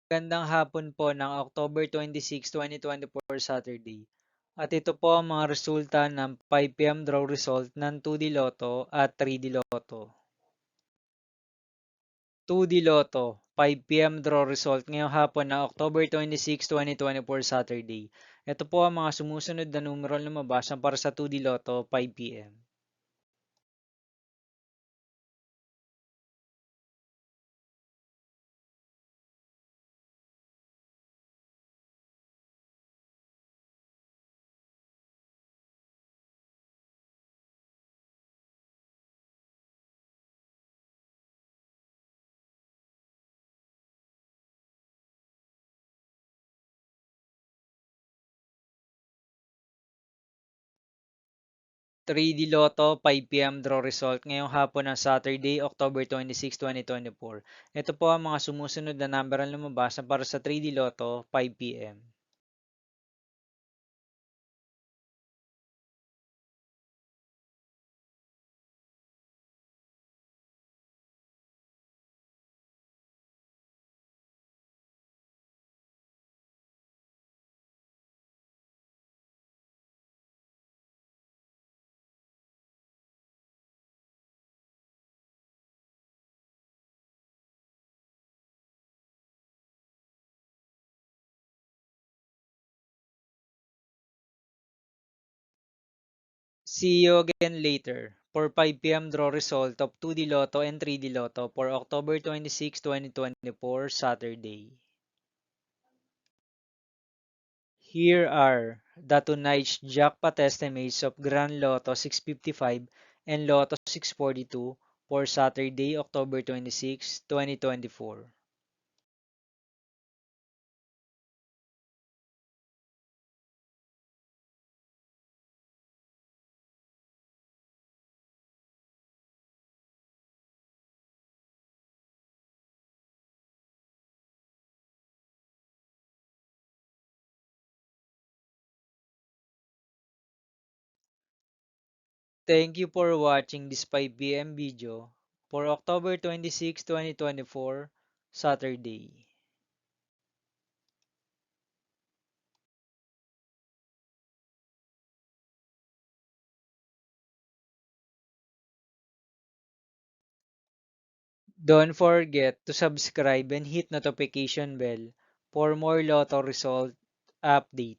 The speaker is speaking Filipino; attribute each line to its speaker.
Speaker 1: Magandang hapon po ng October 26, 2024 Saturday. At ito po ang mga resulta ng 5 PM draw result ng 2D Lotto at 3D Lotto. 2D Lotto, 5 PM draw result ngayong hapon ng October 26, 2024 Saturday. Ito po ang mga sumusunod na numero na lumabas para sa 2D Lotto 5 PM. 3D Lotto 5 PM draw result ngayong hapon ng Saturday, October 26, 2024. Ito po ang mga sumusunod na number ang lumabas para sa 3D Lotto 5 PM. See you again later for 5 PM draw result of 2D Lotto and 3D Lotto for October 26, 2024 Saturday. Here are the tonight's jackpot estimates of Grand Lotto 655 and Lotto 642 for Saturday, October 26, 2024. Thank you for watching this 5 PM video for October 26, 2024, Saturday. Don't forget to subscribe and hit notification bell for more Lotto result update.